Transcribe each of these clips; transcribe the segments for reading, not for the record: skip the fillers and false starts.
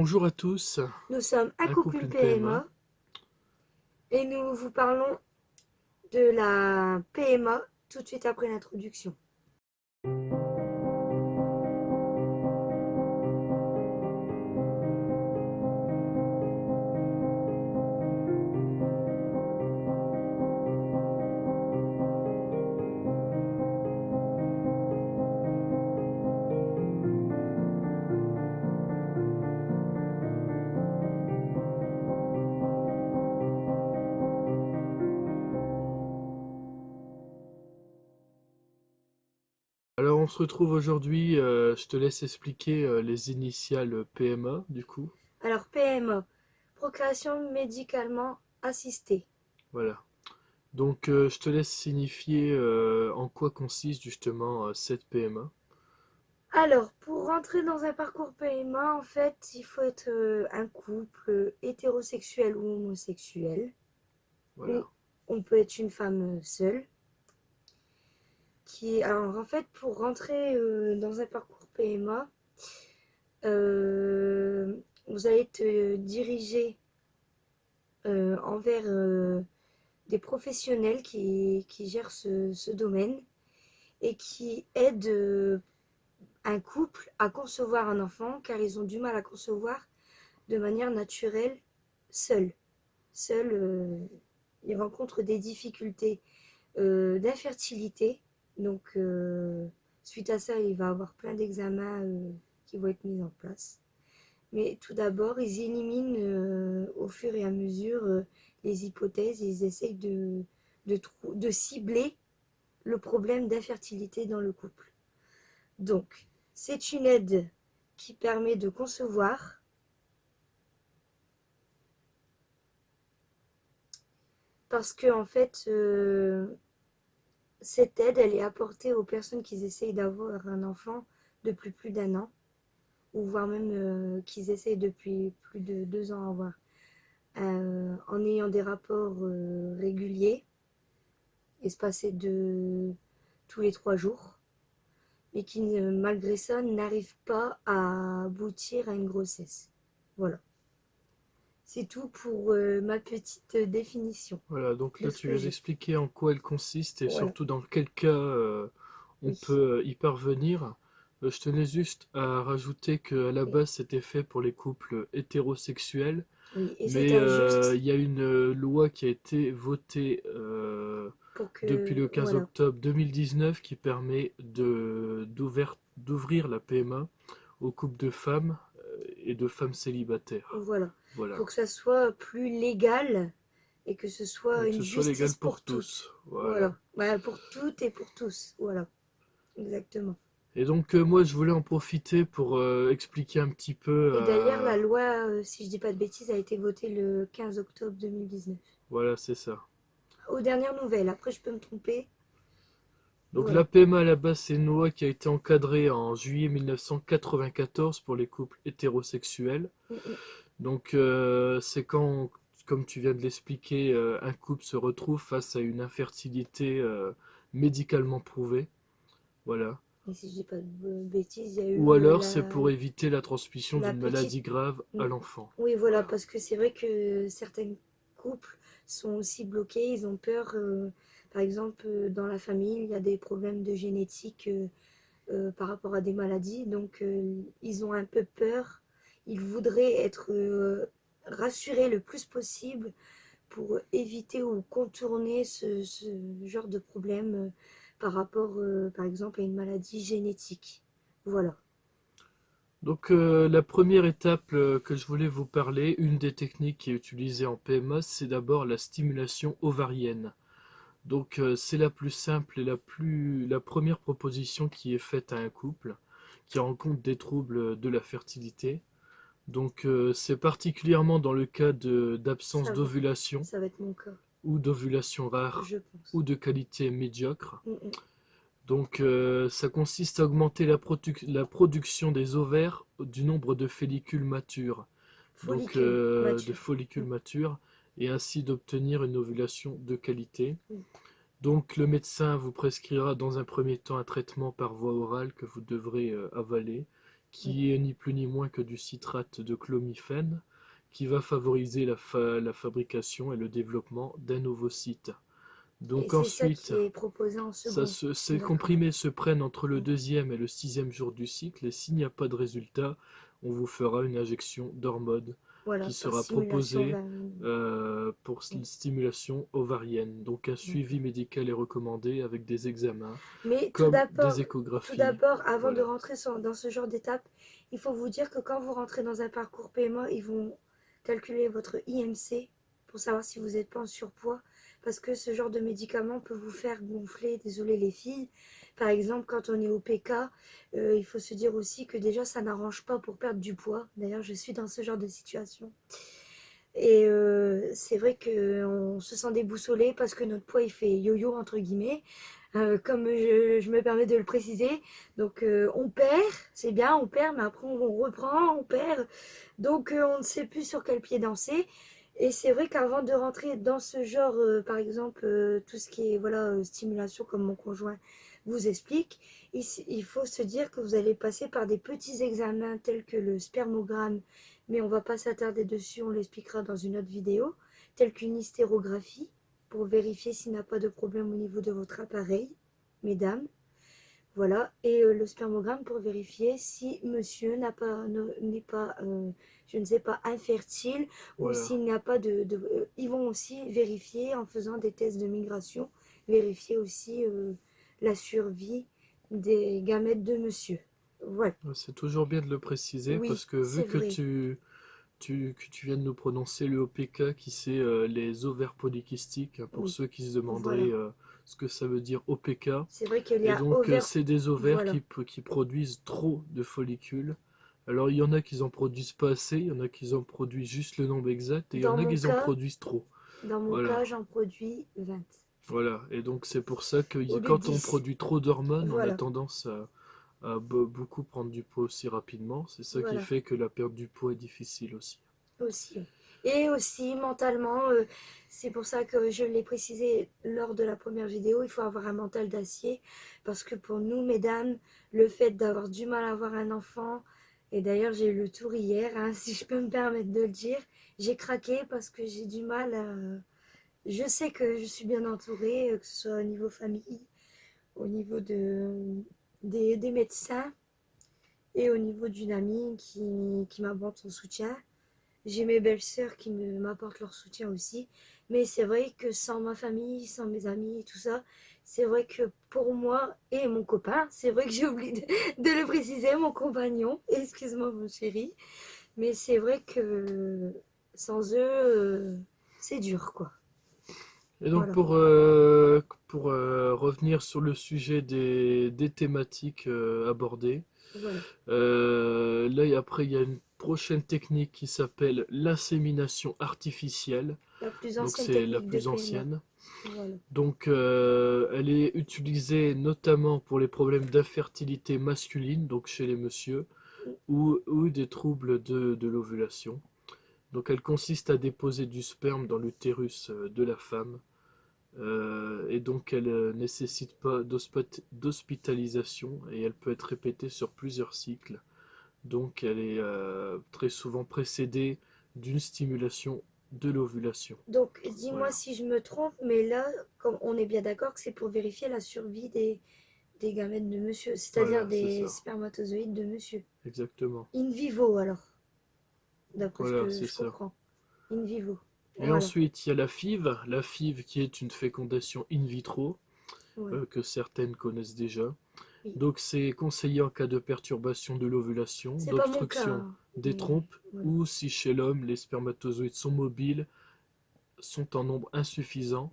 Bonjour à tous, Nous sommes un un couple, couple, une une PMA. PMA, et nous vous parlons de la PMA tout de suite après l'introduction. Alors on se retrouve aujourd'hui, je te laisse expliquer les initiales PMA du coup. Alors PMA, procréation médicalement assistée. Voilà. Donc je te laisse signifier en quoi consiste justement cette PMA. Alors pour rentrer dans un parcours PMA, en fait, il faut être un couple hétérosexuel ou homosexuel, ou Voilà. on peut être une femme seule. Alors en fait, pour rentrer dans un parcours PMA, euh, vous allez être dirigé envers des professionnels qui gèrent ce domaine et qui aident un couple à concevoir un enfant car ils ont du mal à concevoir de manière naturelle seuls. Seuls, ils rencontrent des difficultés d'infertilité. Donc, suite à ça, il va y avoir plein d'examens qui vont être mis en place. Mais tout d'abord, ils éliminent au fur et à mesure les hypothèses et ils essayent de cibler le problème d'infertilité dans le couple. Donc, c'est une aide qui permet de concevoir parce que, en fait, cette aide, elle est apportée aux personnes qui essayent d'avoir un enfant depuis plus d'un an ou voire même qu'ils essayent depuis plus de 2 ans à avoir en ayant des rapports réguliers espacés de tous les 3 jours, mais qui, malgré ça, n'arrivent pas à aboutir à une grossesse. Voilà. C'est tout pour ma petite définition Voilà, donc de là ce tu que viens j'ai. d'expliquer en quoi elle consiste et Voilà. surtout dans quel cas on Oui. peut y parvenir. Je tenais juste à rajouter qu'à la Et- base c'était fait pour les couples hétérosexuels. oui. Et c'est Mais injuste il y a une loi qui a été votée pour depuis que. le 15 Voilà. octobre 2019 qui permet d'ouvrir la PMA aux couples de femmes et de femmes célibataires. Voilà. Voilà. Pour que ça soit plus légal et que ce Et soit que une ce soit légal justice pour pour tous. toutes. Voilà. Voilà. Voilà, pour toutes et pour tous. Voilà. Exactement. Et donc moi je voulais en profiter pour expliquer un petit peu. Et d'ailleurs, la loi, si je dis pas de bêtises, a été votée le 15 octobre 2019. Voilà, c'est ça. Aux dernières nouvelles. Après, je peux me tromper. Donc la Voilà. PMA à la base c'est une loi qui a été encadrée en juillet 1994 pour les couples hétérosexuels. Mm, mm. Donc c'est quand, comme tu viens de l'expliquer, un couple se retrouve face à une infertilité médicalement prouvée. Voilà. Et si je dis pas de bêtises, il y a Ou eu alors c'est pour éviter la transmission la d'une petite. maladie grave Mm. à l'enfant. Oui, voilà, Voilà. parce que c'est vrai que certains couples sont aussi bloqués. Ils ont peur, par exemple, dans la famille, il y a des problèmes de génétique par rapport à des maladies. Donc, ils ont un peu peur. Ils voudraient être rassurés le plus possible pour éviter ou contourner ce genre de problème par rapport, par exemple, à une maladie génétique. Voilà. Donc la première étape que je voulais vous parler, une des techniques qui est utilisée en PMA, c'est d'abord la stimulation ovarienne. Donc c'est la plus simple et la première proposition qui est faite à un couple qui rencontre des troubles de la fertilité. Donc c'est particulièrement dans le cas d'absence Ça va, d'ovulation ça va être mon cas, ou d'ovulation rare je pense. ou de qualité médiocre. Mm, mm. Donc ça consiste à augmenter la production des ovaires du nombre de follicules matures. Donc Follicule de mature. follicules Mm, matures et ainsi d'obtenir une ovulation de qualité. mm. Donc le médecin vous prescrira dans un premier temps un traitement par voie orale que vous devrez avaler qui est ni plus ni moins que du citrate de clomifène, qui va favoriser la fabrication et le développement d'un ovocyte. Et Donc c'est ça ensuite, qui est proposé en second. ces D'accord. comprimés se prennent entre le Mm. deuxième et le sixième jour du cycle, et s'il n'y a pas de résultat, on vous fera une injection d'hormones Voilà, qui par sera stimulation proposée vers... pour Mm. stimulation ovarienne. Donc un suivi D'accord. médical est recommandé avec des examens Mais comme des tout échographies. d'abord, avant de Voilà. rentrer dans ce genre d'étape, il faut vous dire que quand vous rentrez dans un parcours PMA, ils vont calculer votre IMC pour savoir si vous n'êtes pas en surpoids. Parce que ce genre de médicament peut vous faire gonfler, désolé les filles. Par exemple, quand on est au PK, il faut se dire aussi que déjà ça n'arrange pas pour perdre du poids. D'ailleurs, je suis dans ce genre de situation. Et c'est vrai qu'on se sent déboussolé parce que notre poids il fait yo-yo entre guillemets, comme je me permets de le préciser. Donc on perd, c'est bien, on perd, mais après on reprend, on perd. Donc on ne sait plus sur quel pied danser. Et c'est vrai qu'avant de rentrer dans ce genre, par exemple, tout ce qui est voilà, stimulation, comme mon conjoint vous explique, il faut se dire que vous allez passer par des petits examens tels que le spermogramme, mais on ne va pas s'attarder dessus, on l'expliquera dans une autre vidéo, telle qu'une hystérographie pour vérifier s'il n'y a pas de problème au niveau de votre appareil, mesdames. Voilà, et le spermogramme pour vérifier si monsieur n'est pas, je ne sais pas, infertile ou Voilà. s'il n'y a pas ils vont aussi vérifier en faisant des tests de migration, vérifier aussi la survie des gamètes de monsieur. Voilà, C'est toujours bien de le préciser oui, parce que c'est vu que vrai. tu viens de nous prononcer le OPK, qui c'est les ovaires polykystiques, hein, pour Oui, ceux qui se demanderaient voilà. ce que ça veut dire OPK. C'est vrai qu'il y Et a donc ovaire. c'est des ovaires Voilà, qui produisent trop de follicules. Alors il y en a qui en produisent pas assez, il y en a qui en produisent juste le nombre exact, et il y dans en a mon qui en cas, produisent trop. dans mon Voilà. cas, j'en produis 20 Voilà. Et donc c'est pour ça que au lieu de quand on 10. produit trop d'hormones, on a Voilà, tendance à beaucoup prendre du poids aussi rapidement. C'est ça qui voilà. fait que la perte du poids est difficile aussi. Aussi, oui. Et aussi mentalement, c'est pour ça que je l'ai précisé lors de la première vidéo, il faut avoir un mental d'acier parce que pour nous, mesdames, le fait d'avoir du mal à avoir un enfant, et d'ailleurs j'ai eu le tour hier, hein, si je peux me permettre de le dire, j'ai craqué parce que j'ai du mal à... Je sais que je suis bien entourée, que ce soit au niveau famille, au niveau des médecins et au niveau d'une amie qui m'apporte son soutien. J'ai mes belles-sœurs qui m'apportent leur soutien aussi. Mais c'est vrai que sans ma famille, sans mes amis et tout ça, c'est vrai que pour moi et mon copain, c'est vrai que j'ai oublié de le préciser, mon compagnon, excuse-moi mon chéri, mais c'est vrai que sans eux, c'est dur quoi. Et donc Voilà, pour revenir sur le sujet des thématiques abordées, voilà. là et après il y a une prochaine technique qui s'appelle l'insémination artificielle. La plus Donc ancienne c'est la technique de plus PMA. ancienne. Voilà. Donc elle est utilisée notamment pour les problèmes d'infertilité masculine, donc chez les messieurs, ou des troubles de l'ovulation. Donc elle consiste à déposer du sperme dans l'utérus de la femme. Et donc elle nécessite pas d'hospitalisation, et elle peut être répétée sur plusieurs cycles. Donc elle est très souvent précédée d'une stimulation de l'ovulation. Donc, dis-moi Voilà. si je me trompe, mais là, comme on est bien d'accord que c'est pour vérifier la survie des gamètes de monsieur, c'est-à-dire Voilà, c'est des ça. spermatozoïdes de monsieur. Exactement. In vivo alors, d'après ce Voilà, que c'est je ça. comprends. In vivo. Et Voilà. ensuite, il y a la FIV qui est une fécondation in vitro, Ouais. que certaines connaissent déjà. Oui. Donc c'est conseillé en cas de perturbation de l'ovulation, C'est pas mon cas, d'obstruction hein, des mais trompes, voilà. ou si chez l'homme les spermatozoïdes sont mobiles, sont en nombre insuffisant.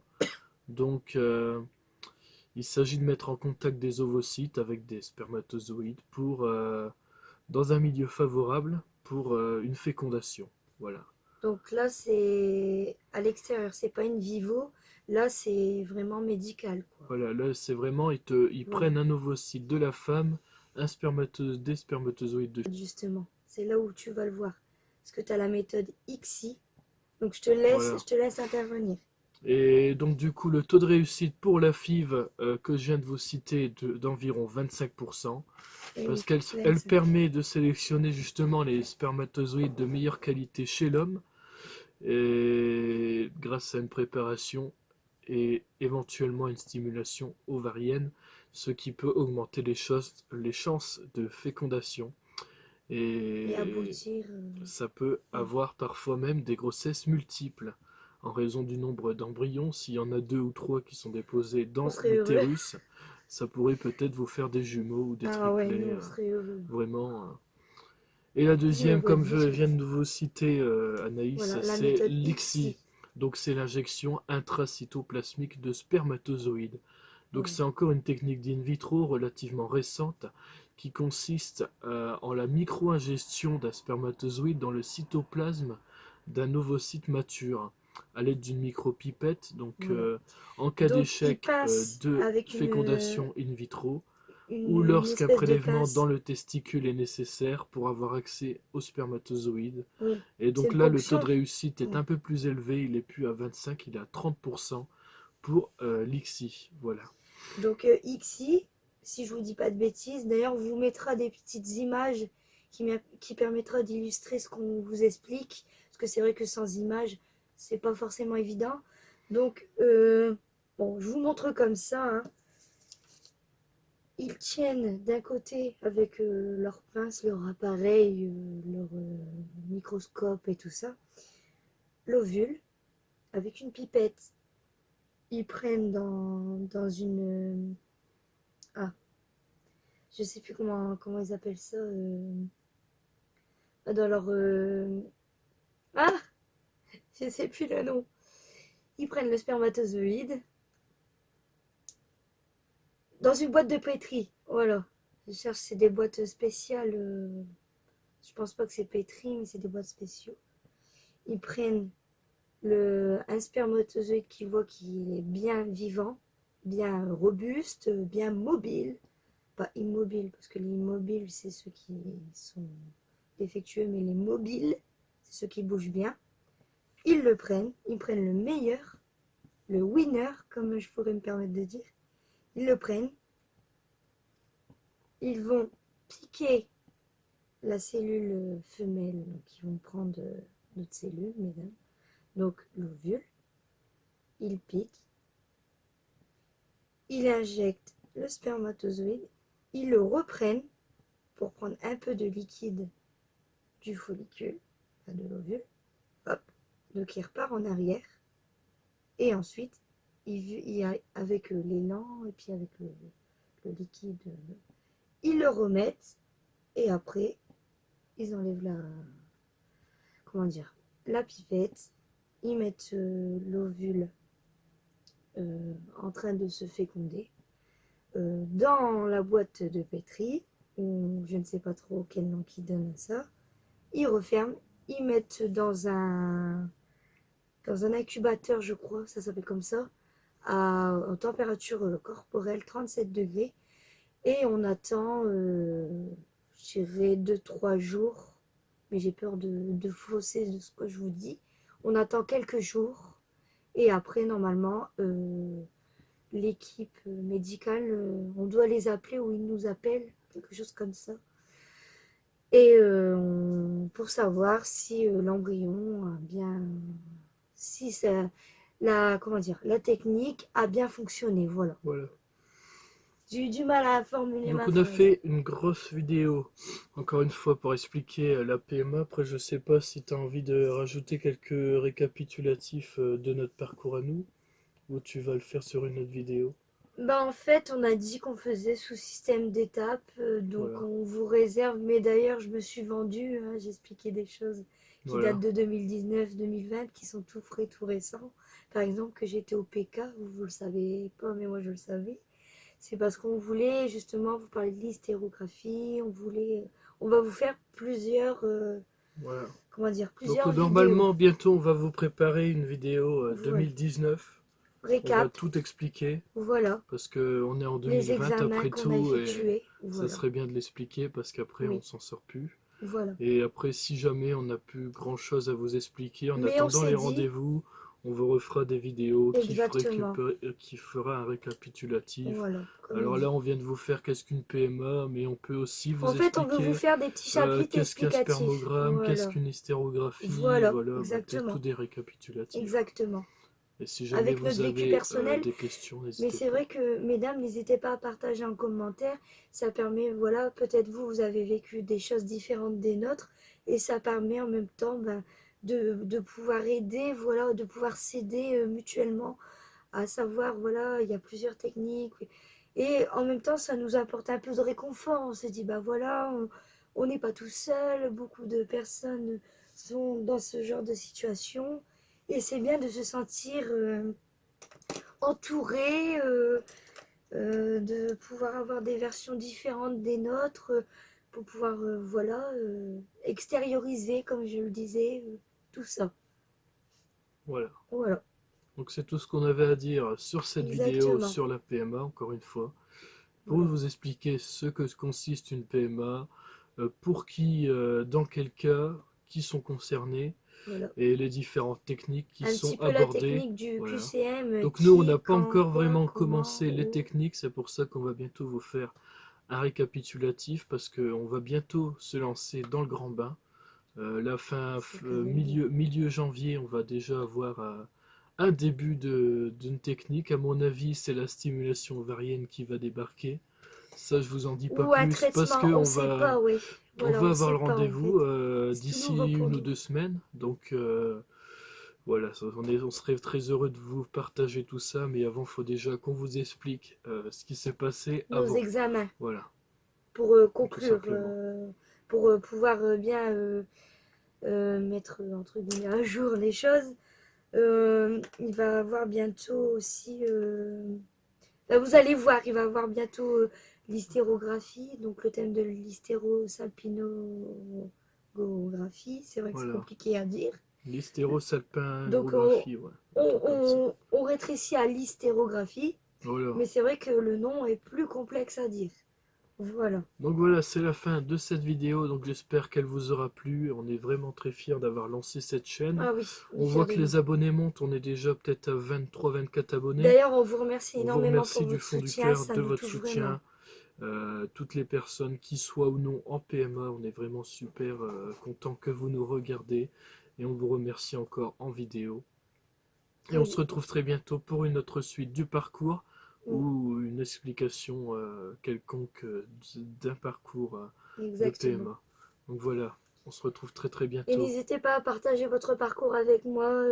Donc il s'agit de mettre en contact des ovocytes avec des spermatozoïdes dans un milieu favorable pour une fécondation. Voilà. Donc là, c'est à l'extérieur, c'est pas in vivo. Là, c'est vraiment médical, quoi. Voilà, là c'est vraiment, ils Voilà. prennent un ovocyte de la femme, des spermatozoïdes de... Justement, c'est là où tu vas le voir. Parce que tu as la méthode XI. Donc, je Voilà. te laisse intervenir. Et donc du coup, le taux de réussite pour la FIV que je viens de vous citer est d'environ 25%, Et parce oui, qu'elle 25. permet de sélectionner justement les spermatozoïdes de meilleure qualité chez l'homme, et grâce à une préparation et éventuellement une stimulation ovarienne, ce qui peut augmenter les chances de fécondation. Et Et aboutir. ça peut Oui. avoir parfois même des grossesses multiples, en raison du nombre d'embryons. S'il y en a deux ou trois qui sont déposés On dans serait heureux. l'utérus, ça pourrait peut-être vous faire des jumeaux ou des Ah ouais, triplets, nous on serait heureux. vraiment. Et la deuxième, Heureux comme de je vivre viens ça. de vous citer, Anaïs, Voilà, la c'est méthode l'ICSI. XI. Donc c'est l'injection intracytoplasmique de spermatozoïdes. Donc Voilà. c'est encore une technique d'in vitro relativement récente qui consiste en la micro-ingestion d'un spermatozoïde dans le cytoplasme d'un ovocyte mature à l'aide d'une micropipette. Donc Voilà. en cas Donc il d'échec passe de avec fécondation in vitro, ou une lorsqu'un espèce de prélèvement dans pince. le testicule est nécessaire pour avoir accès aux spermatozoïdes. Oui. Et C'est donc une là, le taux ponction. de réussite est Oui. un peu plus élevé, il est plus à 25, il est à 30% pour l'ICSI. Voilà. Donc XI, si je vous dis pas de bêtises, d'ailleurs on vous mettra des petites images qui permettra d'illustrer ce qu'on vous explique, parce que c'est vrai que sans images, c'est pas forcément évident. Donc bon, je vous montre comme ça, hein. Ils tiennent d'un côté avec leur pince, leur appareil, leur microscope et tout ça, l'ovule avec une pipette. Ils prennent dans une... ah, je sais plus comment ils appellent ça. Dans leur... ah, je sais plus le nom. Ils prennent le spermatozoïde dans une boîte de pétri. Voilà. Je cherche, c'est des boîtes spéciales. Je pense pas que c'est pétri, mais c'est des boîtes spéciaux. Ils prennent un spermatozoïde qui voit qu'il est bien vivant, bien robuste, bien mobile. Pas immobile, parce que les immobiles, c'est ceux qui sont défectueux, mais les mobiles, c'est ceux qui bougent bien. Ils prennent le meilleur, le winner, comme je pourrais me permettre de dire. Ils le prennent, ils vont piquer la cellule femelle, donc ils vont prendre notre cellule, mesdames, donc l'ovule, ils piquent, ils injectent le spermatozoïde, ils le reprennent pour prendre un peu de liquide du follicule, enfin de l'ovule, hop, donc il repart en arrière, et ensuite, avec l'élan et puis avec le liquide, ils le remettent, et après, ils enlèvent comment dire, la pipette, ils mettent l'ovule en train de se féconder dans la boîte de pétri, ou je ne sais pas trop quel nom qu'ils donnent à ça. Ils referment, ils mettent dans un incubateur, je crois, ça s'appelle comme ça, en température corporelle, 37 degrés, et on attend, je dirais, 2-3 jours, mais j'ai peur de fausser de ce que je vous dis. On attend quelques jours, et après, normalement, l'équipe médicale, on doit les appeler ou ils nous appellent, quelque chose comme ça. Et pour savoir si l'embryon a bien, si ça, comment dire, la technique a bien fonctionné. Voilà. Voilà. J'ai eu du mal à formuler Donc ma on a phrase. fait une grosse vidéo, encore une fois, pour expliquer la PMA. Après, je sais pas si tu as envie de rajouter quelques récapitulatifs de notre parcours à nous, ou tu vas le faire sur une autre vidéo. Bah en fait, on a dit qu'on faisait sous système d'étapes, donc Voilà. on vous réserve. Mais d'ailleurs, je me suis vendue, hein, j'ai expliqué des choses qui datent Voilà. de 2019-2020, qui sont tout frais, tout récents. Par exemple, que j'étais au PK, vous le savez pas, mais moi je le savais. C'est parce qu'on voulait justement vous parler de l'hystérographie, on va vous faire plusieurs, Voilà. comment dire, Donc plusieurs vidéos. normalement, bientôt, on va vous préparer une vidéo Voilà. 2019. On va Récap, tout expliquer, voilà. parce qu'on est en Les 2020 examens après qu'on a tout, et effectués, ça voilà. serait bien de l'expliquer, parce qu'après, on Oui, s'en sort plus. voilà. Et après, si jamais on n'a plus grand-chose à vous expliquer, en Mais on attendant les s'est dit, rendez-vous, on vous refera des vidéos Exactement. qui fera un récapitulatif. Voilà, comme on Alors là, dit. on vient de vous faire qu'est-ce qu'une PMA, mais on peut aussi En vous fait, on veut vous expliquer faire des petits chapitres qu'est-ce qu'un explicatifs. spermogramme, qu'est-ce Voilà. qu'une hystérographie, Voilà, voilà, bah, tout exactement. des récapitulatifs. Exactement. Et si jamais Avec notre vous vécu avez personnel. des questions, Mais n'hésitez c'est pas. vrai que, mesdames, n'hésitez pas à partager en commentaire. Ça permet, voilà, peut-être vous, vous avez vécu des choses différentes des nôtres. Et ça permet en même temps ben, de pouvoir aider, voilà, de pouvoir s'aider mutuellement. À savoir, voilà, il y a plusieurs techniques. Et en même temps, ça nous apporte un peu de réconfort. On se dit, bah voilà, on n'est pas tout seul. Beaucoup de personnes sont dans ce genre de situation. Et c'est bien de se sentir entouré, de pouvoir avoir des versions différentes des nôtres, pour pouvoir, voilà, extérioriser, comme je le disais, tout ça. Voilà. Voilà, Donc c'est tout ce qu'on avait à dire sur cette vidéo exactement. sur la PMA, encore une fois, pour Voilà, vous expliquer ce que consiste une PMA, pour qui, dans quel cas, qui sont concernés, voilà. et les différentes techniques qui Un sont petit peu la abordées. technique du Voilà. QCM, Donc nous, on n'a qui, pas quand, encore quoi, vraiment comment, commencé les où. techniques, c'est pour ça qu'on va bientôt vous faire un récapitulatif, parce qu'on va bientôt se lancer dans le grand bain. C'est carrément bien. Milieu janvier, on va déjà avoir un début d'une technique. À mon avis, c'est la stimulation ovarienne qui va débarquer. Ça, je vous en dis pas Ou un plus parce que traitement, on sait pas, oui. on Voilà, va on avoir sait le pas en fait. rendez-vous C'est tout nouveau d'ici pour une ou nous. deux semaines. Donc voilà, on serait très heureux de vous partager tout ça, mais avant, il faut déjà qu'on vous explique ce qui s'est passé Nos avant. examens, Voilà, pour tout conclure, simplement. pour pouvoir bien mettre entre guillemets à jour les choses. Il va avoir bientôt aussi, bah, vous allez voir, il va avoir bientôt l'hystérographie, donc le thème de l'hystérosalpingographie, c'est vrai que c'est Voilà. compliqué à dire. Donc L'hystérosalpingographie, ouais, un truc comme ça. on rétrécit à l'hystérographie, Voilà. mais c'est vrai que le nom est plus complexe à dire. Voilà. Donc voilà, c'est la fin de cette vidéo, donc j'espère qu'elle vous aura plu. On est vraiment très fiers d'avoir lancé cette chaîne. Ah oui, on est On voit fiers de que nous. les abonnés montent, on est déjà peut-être à 23-24 abonnés. D'ailleurs, on vous remercie On vous énormément remercie pour du votre fond du soutien, cœur ça de nous votre touche vraiment. soutien. Toutes les personnes qui soient ou non en PMA, on est vraiment super contents que vous nous regardez. Et on vous remercie encore en vidéo. Et on se Oui, retrouve très bientôt pour une autre suite du parcours oui, ou une explication quelconque d'un parcours de exactement. PMA. Donc voilà, on se retrouve très très Et bientôt. n'hésitez pas à partager votre parcours avec moi,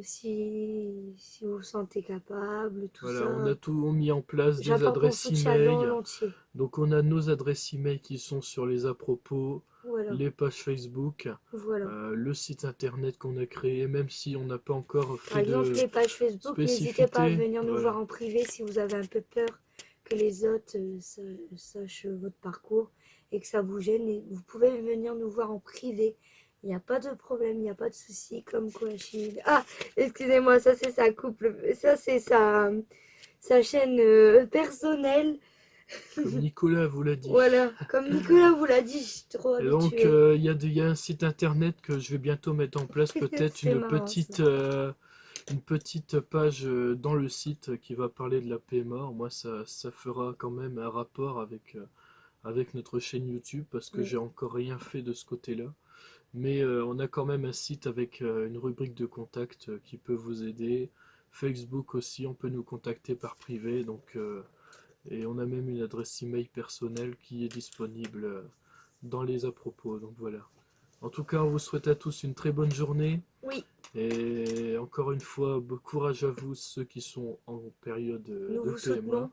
si vous vous sentez capable, tout Voilà, on a ça. tout mis en place, des J'apporte mon adresses soutien email. volontiers. Donc on a nos adresses email qui sont sur les à propos, Voilà, les pages Facebook, voilà. le site internet qu'on a créé, même si on n'a pas encore Par fait exemple, de les pages Facebook, n'hésitez pas à spécificité. venir nous voir Voilà. en privé si vous avez un peu peur que les autres sachent votre parcours et que ça vous gêne. Et vous pouvez venir nous voir en privé. Il n'y a pas de problème, il n'y a pas de souci. Comme quoi, ah, excusez-moi, ça c'est sa couple, ça c'est sa chaîne personnelle. Comme Nicolas vous l'a dit. Voilà, comme Nicolas vous l'a dit, je suis trop Et donc, habituée. il y a un site internet que je vais bientôt mettre en place, peut-être C'est marrant ça. une petite page dans le site qui va parler de la PMA. Moi, ça fera quand même un rapport avec notre chaîne YouTube parce que Oui. j'ai encore rien fait de ce côté-là. Mais on a quand même un site avec une rubrique de contact qui peut vous aider. Facebook aussi, on peut nous contacter par privé. Donc, et on a même une adresse email personnelle qui est disponible dans les à propos. Donc voilà. En tout cas, on vous souhaite à tous une très bonne journée. Oui, Et encore une fois, bon courage à vous, ceux qui sont en période nous de vous PMA. soutenons.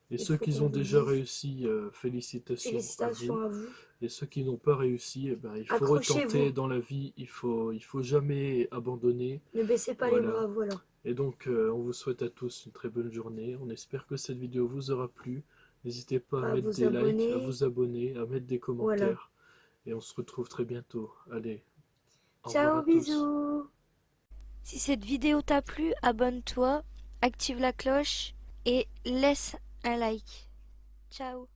Et Il ceux faut qui qu'on ont vous le déjà dise. réussi, félicitations à Félicitations vous. à vous. Et ceux qui n'ont pas réussi, eh ben, il faut retenter Accrochez-vous. dans la vie, il faut jamais abandonner. Ne baissez pas les Voilà. bras, voilà. Et donc, on vous souhaite à tous une très bonne journée. On espère que cette vidéo vous aura plu. N'hésitez pas à À mettre vous des likes, à abonner. vous abonner, à mettre des Voilà. commentaires. Et on se retrouve très bientôt. Allez, au revoir Ciao, à tous. bisous. Si cette vidéo t'a plu, abonne-toi, active la cloche et laisse un like. Ciao.